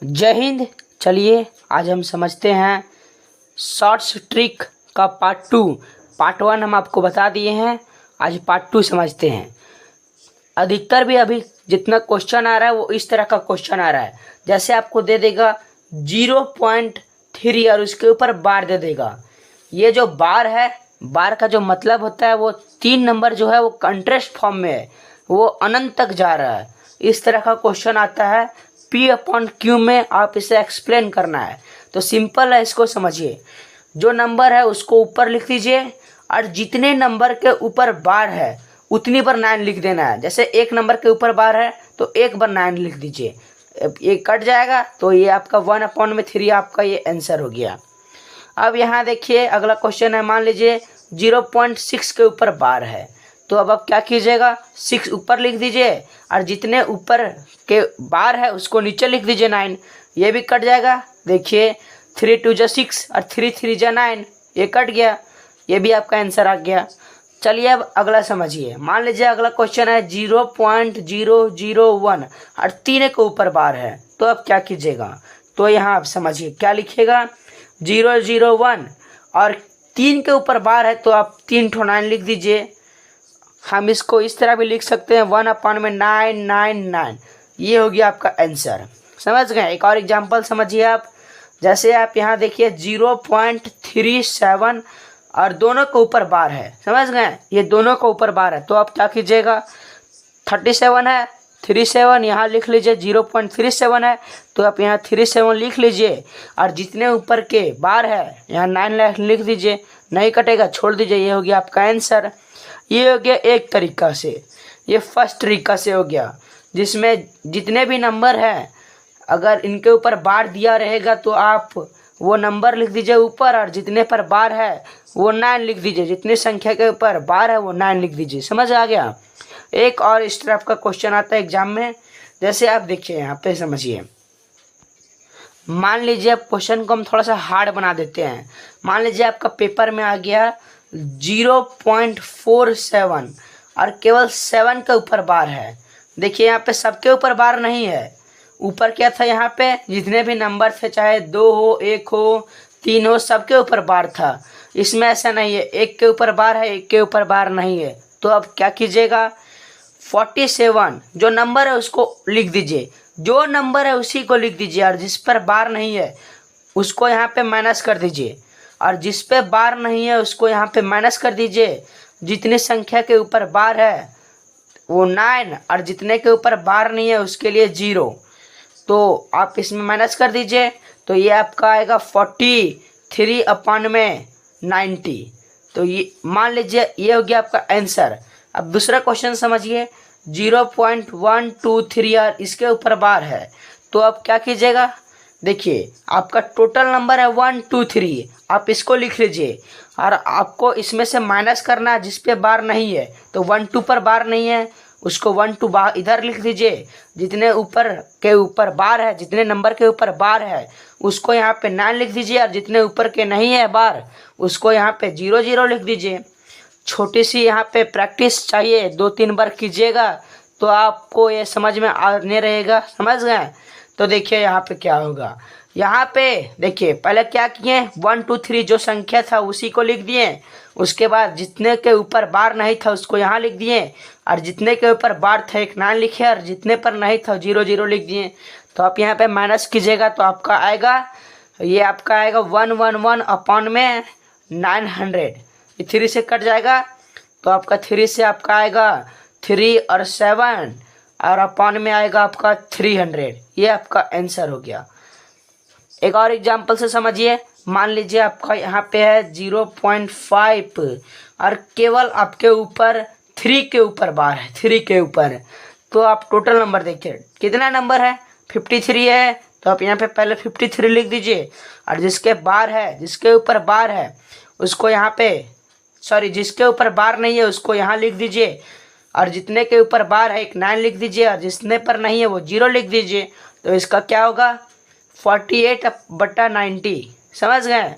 जय हिंद। चलिए आज हम समझते हैं शॉर्ट्स ट्रिक का पार्ट 1 हम आपको बता दिए हैं। आज पार्ट 2 समझते हैं। अधिकतर भी अभी जितना क्वेश्चन आ रहा है वो इस तरह का क्वेश्चन आ रहा है, जैसे आपको दे देगा 0.3 और उसके ऊपर बार दे देगा। ये जो बार है, बार का जो मतलब होता है वो 3 नंबर जो है वो कंट्रास्ट फॉर्म में है, वो अनंत तक जा रहा है। इस तरह का क्वेश्चन आता है P/Q में, आप इसे एक्सप्लेन करना है तो सिंपल है, इसको समझिए। जो नंबर है उसको ऊपर लिख दीजिए और जितने नंबर के ऊपर बार है उतनी बार 9 लिख देना है। जैसे एक नंबर के ऊपर बार है तो एक बार 9 लिख दीजिए, ये कट जाएगा तो ये आपका 1/3 आपका ये आंसर हो गया। अब यहाँ देखिए अगला क्वेश्चन है, मान लीजिए 0.6 के ऊपर बार है तो अब आप क्या कीजिएगा, 6 ऊपर लिख दीजिए और जितने ऊपर के बार है उसको नीचे लिख दीजिए 9, ये भी कट जाएगा। देखिए 3 2 जा 6 और 3 3 जा 9, ये कट गया, ये भी आपका आंसर आ गया। चलिए अब अगला समझिए। मान लीजिए अगला क्वेश्चन है 0.001 और 3 के ऊपर बार है तो अब क्या कीजिएगा, तो यहाँ आप समझिए क्या लिखिएगा, 001 और 3 के ऊपर बार है तो आप 3 ठो 9 लिख दीजिए। हम इसको इस तरह भी लिख सकते हैं 1/999, ये हो गया आपका आंसर। समझ गए। एक और एग्जांपल समझिए आप, जैसे आप यहाँ देखिए 0.37 और दोनों के ऊपर बार है, समझ गए, ये दोनों के ऊपर बार है तो आप क्या कीजिएगा, 37 है 37 यहाँ लिख लीजिए, 0.37 है तो आप यहाँ 37 लिख लीजिए और जितने ऊपर के बार है यहाँ 9 लिख दीजिए, नहीं कटेगा छोड़ दीजिए, ये हो गया आपका आंसर। ये हो गया एक तरीका से, ये फर्स्ट तरीका से हो गया, जिसमें जितने भी नंबर हैं अगर इनके ऊपर बार दिया रहेगा तो आप वो नंबर लिख दीजिए ऊपर और जितने पर बार है वो 9 लिख दीजिए, जितनी संख्या के ऊपर बार है वो 9 लिख दीजिए। समझ आ गया। एक और इस तरह का क्वेश्चन आता है एग्जाम में, जैसे आप देखिए यहाँ पे समझिए। मान लीजिए अब क्वेश्चन को हम थोड़ा सा हार्ड बना देते हैं। मान लीजिए आपका पेपर में आ गया 0.47 और केवल 7 के ऊपर बार है। देखिए यहाँ पे सबके ऊपर बार नहीं है, ऊपर क्या था, यहाँ पे जितने भी नंबर थे चाहे 2 हो 1 हो 3 हो सबके ऊपर बार था। इसमें ऐसा नहीं है, एक के ऊपर बार है एक के ऊपर बार नहीं है तो अब क्या कीजिएगा, 47 जो नंबर है उसको लिख दीजिए, जो नंबर है उसी को लिख दीजिए और जिस पर बार नहीं है उसको यहाँ पे माइनस कर दीजिए और जिस पे बार नहीं है उसको यहाँ पे माइनस कर दीजिए। जितनी संख्या के ऊपर बार है वो 9 और जितने के ऊपर बार नहीं है उसके लिए 0, तो आप इसमें माइनस कर दीजिए तो ये आपका आएगा 43/90। तो ये मान लीजिए ये हो गया आपका आंसर। अब दूसरा क्वेश्चन समझिए, 0.123 और इसके ऊपर बार है तो आप क्या कीजिएगा, देखिए आपका टोटल नंबर है 123, आप इसको लिख लीजिए और आपको इसमें से माइनस करना है जिस पे बार नहीं है, तो 1 2 पर बार नहीं है उसको 1 2 बार इधर लिख दीजिए, जितने ऊपर के ऊपर बार है जितने नंबर के ऊपर बार है उसको यहाँ पे 9 लिख दीजिए और जितने ऊपर के नहीं है बार उसको यहाँ पे 0 0 लिख दीजिए। छोटी सी यहाँ पे प्रैक्टिस चाहिए, 2-3 बार कीजिएगा तो आपको ये समझ में आने रहेगा। समझ गए। तो देखिए यहाँ पे क्या होगा, यहाँ पे देखिए पहले क्या किए, 1 2 3 जो संख्या था उसी को लिख दिए, उसके बाद जितने के ऊपर बार नहीं था उसको यहाँ लिख दिए और जितने के ऊपर बार था एक 9 लिखे और जितने पर नहीं था 0 0 लिख दिए। तो आप यहाँ पे माइनस कीजिएगा तो आपका आएगा, ये आपका आएगा 111/900, ये 3 से कट जाएगा तो आपका 3 से आपका आएगा 3 और 7 और अपॉन में आएगा आपका 300, ये आपका आंसर हो गया। एक और एग्जांपल से समझिए। मान लीजिए आपका यहाँ पे है 0.5 और केवल आपके ऊपर 3 के ऊपर बार है, 3 के ऊपर, तो आप टोटल नंबर देखिए कितना नंबर है, 53 है तो आप यहाँ पे पहले 53 लिख दीजिए और जिसके बार है जिसके ऊपर बार है उसको यहाँ पे जिसके ऊपर बार नहीं है उसको यहाँ लिख दीजिए और जितने के ऊपर बार है एक 9 लिख दीजिए और जितने पर नहीं है वो 0 लिख दीजिए। तो इसका क्या होगा, 48/90। समझ गए।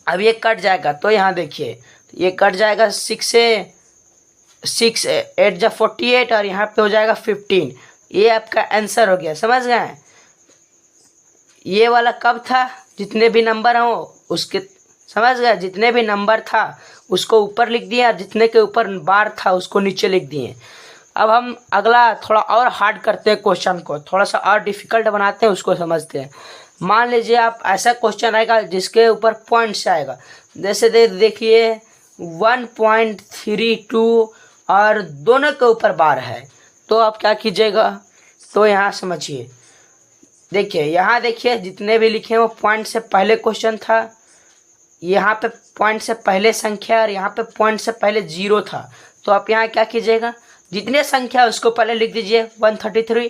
अब ये कट जाएगा तो यहाँ देखिए ये कट जाएगा, 6 से 6 8 जा 48 और यहाँ पे हो जाएगा 15, ये आपका आंसर हो गया। समझ गए। ये वाला कब था, जितने भी नंबर हों उसके, समझ गए, जितने भी नंबर था उसको ऊपर लिख दिए और जितने के ऊपर बार था उसको नीचे लिख दिए। अब हम अगला थोड़ा और हार्ड करते हैं, क्वेश्चन को थोड़ा सा और डिफिकल्ट बनाते हैं, उसको समझते हैं। मान लीजिए आप ऐसा क्वेश्चन आएगा जिसके ऊपर पॉइंट्स आएगा, जैसे देखिए 1.32 और दोनों के ऊपर बार है, तो आप क्या कीजिएगा, तो यहाँ समझिए, देखिए यहाँ देखिए जितने भी लिखे हैं वो पॉइंट से पहले क्वेश्चन था, यहाँ पे पॉइंट से पहले संख्या और यहाँ पे पॉइंट से पहले 0 था। तो आप यहाँ क्या कीजिएगा, जितने संख्या है उसको पहले लिख दीजिए 132।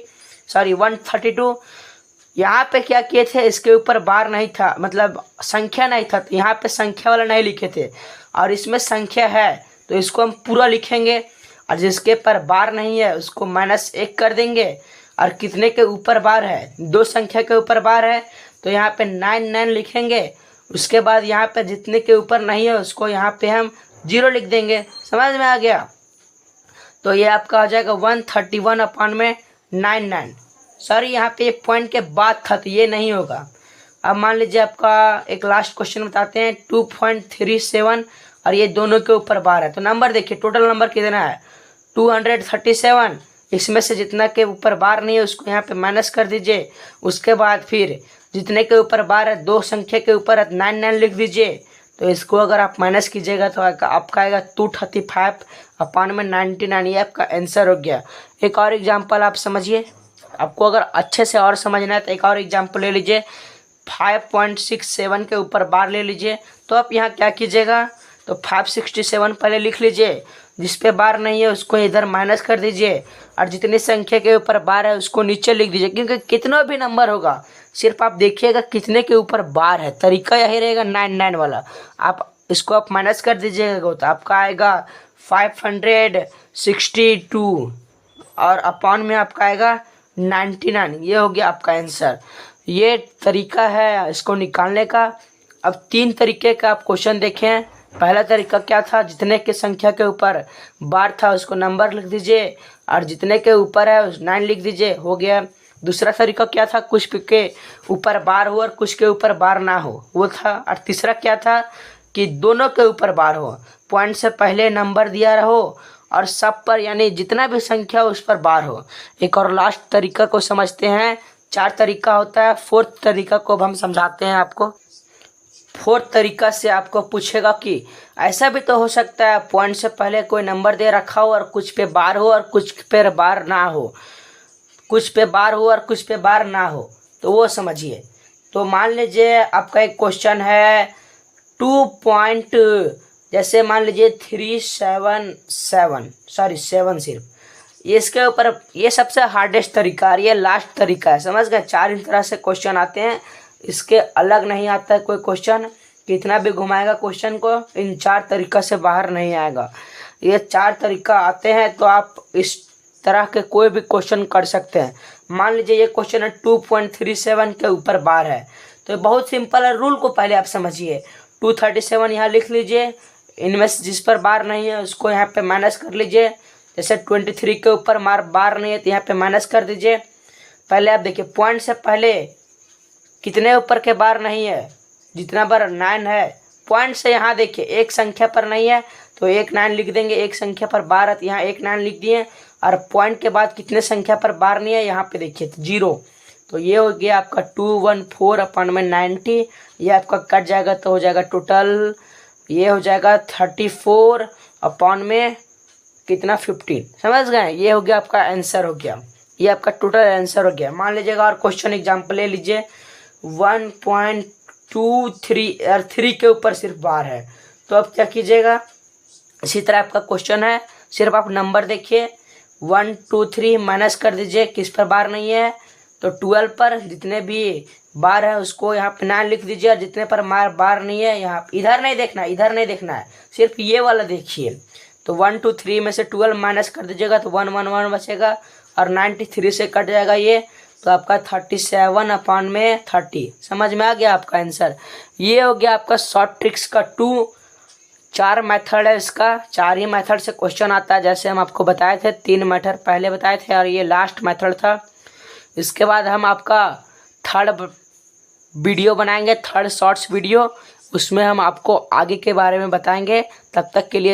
यहाँ पे क्या किए थे, इसके ऊपर बार नहीं था, मतलब संख्या नहीं था, तो यहाँ पे संख्या वाला नहीं लिखे थे, और इसमें संख्या है तो इसको हम पूरा लिखेंगे, और जिसके पर बार नहीं है उसको -1 कर देंगे। और कितने के ऊपर बार है, 2 संख्या के ऊपर बार है, तो यहाँ पे 9 लिखेंगे। उसके बाद यहाँ पे जितने के ऊपर नहीं है उसको यहाँ पे हम 0 लिख देंगे। समझ में आ गया? तो ये आपका हो जाएगा 131/99। सॉरी, यहाँ पे पॉइंट के बाद था तो ये नहीं होगा। अब मान लीजिए आपका एक लास्ट क्वेश्चन बताते हैं, 2.37 और ये दोनों के ऊपर बार है। तो नंबर देखिए, टोटल नंबर कितना है 237। इसमें से जितना के ऊपर बार नहीं है उसको यहाँ पे माइनस कर दीजिए। उसके बाद फिर जितने के ऊपर बार है, 2 संख्या के ऊपर 9 लिख दीजिए। तो इसको अगर आप माइनस कीजिएगा तो आपका आएगा 235/99। ये आपका आंसर हो गया। एक और एग्जांपल आप समझिए, आपको अगर अच्छे से और समझना है तो एक और एग्जांपल ले लीजिए। 5.67 के ऊपर बार ले लीजिए। तो आप यहाँ क्या कीजिएगा, तो 567 पहले लिख लीजिए, जिस पे बार नहीं है उसको इधर माइनस कर दीजिए, और जितनी संख्या के ऊपर बार है उसको नीचे लिख दीजिए। क्योंकि कितना भी नंबर होगा, सिर्फ आप देखिएगा कितने के ऊपर बार है, तरीका यही रहेगा 99 वाला। आप इसको आप माइनस कर दीजिएगा तो आपका आएगा 562 और अपॉन में आपका आएगा 99। ये हो गया आपका आंसर। ये तरीका है इसको निकालने का। अब 3 तरीके का आप क्वेश्चन देखें। पहला तरीका क्या था, जितने के संख्या के ऊपर बार था उसको नंबर लिख दीजिए, और जितने के ऊपर है 9 लिख दीजिए, हो गया। दूसरा तरीका क्या था, कुछ के ऊपर बार हो और कुछ के ऊपर बार ना हो, वो था। और तीसरा क्या था कि दोनों के ऊपर बार हो, पॉइंट से पहले नंबर दिया रहो और सब पर, यानी जितना भी संख्या हो उस पर बार हो। एक और लास्ट तरीका को समझते हैं। 4 तरीका होता है, 4th तरीका को अब हम समझाते हैं आपको। 4th तरीका से आपको पूछेगा कि ऐसा भी तो हो सकता है पॉइंट से पहले कोई नंबर दे रखा हो और कुछ पे बार हो और कुछ पे बार ना हो, कुछ पे बार हो और कुछ पे बार ना हो, तो वो समझिए। तो मान लीजिए आपका एक क्वेश्चन है 2. जैसे मान लीजिए 377, सॉरी 7 सिर्फ, इसके ऊपर ये सबसे हार्डेस्ट तरीका और ये लास्ट तरीका है, समझ गए। 4 इस तरह से क्वेश्चन आते हैं, इसके अलग नहीं आता है कोई क्वेश्चन। कितना भी घुमाएगा क्वेश्चन को, इन 4 तरीका से बाहर नहीं आएगा। ये 4 तरीका आते हैं तो आप इस तरह के कोई भी क्वेश्चन कर सकते हैं। मान लीजिए ये क्वेश्चन है 2.37 के ऊपर बार है, तो बहुत सिंपल है। रूल को पहले आप समझिए। 237 यहाँ लिख लीजिए, इनमें से जिस पर बार नहीं है उसको यहाँ पे माइनस कर लीजिए। जैसे 23 के ऊपर बार नहीं है तो यहाँ पे माइनस कर दीजिए। पहले आप देखिए पॉइंट से पहले कितने ऊपर के बार नहीं है, जितना बार 9 है। पॉइंट से यहाँ देखिए एक संख्या पर नहीं है तो 1 9 लिख देंगे, एक संख्या पर बार है तो यहाँ 1 9 लिख दिए। और पॉइंट के बाद कितने संख्या पर बार नहीं है, यहाँ पे देखिए 0। तो ये हो गया आपका 214/90। ये आपका कट जाएगा तो हो जाएगा टोटल, ये हो जाएगा 34 अपॉन में कितना 15। समझ गए, ये हो गया आपका आंसर हो गया। ये आपका टोटल आंसर हो गया। मान लीजिएगा और क्वेश्चन एग्जाम्पल ले लीजिए 1.23 और 3 के ऊपर सिर्फ बार है, तो अब क्या कीजिएगा, इसी तरह आपका क्वेश्चन है, सिर्फ आप नंबर देखिए 1 2 3 माइनस कर दीजिए, किस पर बार नहीं है तो 12 पर जितने भी बार है उसको यहाँ पे 9 लिख दीजिए, और जितने पर बार नहीं है यहाँ इधर नहीं देखना, इधर नहीं देखना है, सिर्फ ये वाला देखिए। तो 1 2 3 में से 12 माइनस कर दीजिएगा तो 1 1 1 बचेगा, और 93 से कट जाएगा ये, तो आपका 37 अपॉन में 30। समझ में आ गया आपका आंसर। ये हो गया आपका शॉर्ट ट्रिक्स का 2। 4 मेथड है इसका, 4 ही मेथड से क्वेश्चन आता है, जैसे हम आपको बताए थे। 3 मेथड पहले बताए थे और ये लास्ट मेथड था। इसके बाद हम आपका थर्ड वीडियो बनाएंगे, थर्ड शॉर्ट्स वीडियो, उसमें हम आपको आगे के बारे में बताएंगे। तब तक के लिए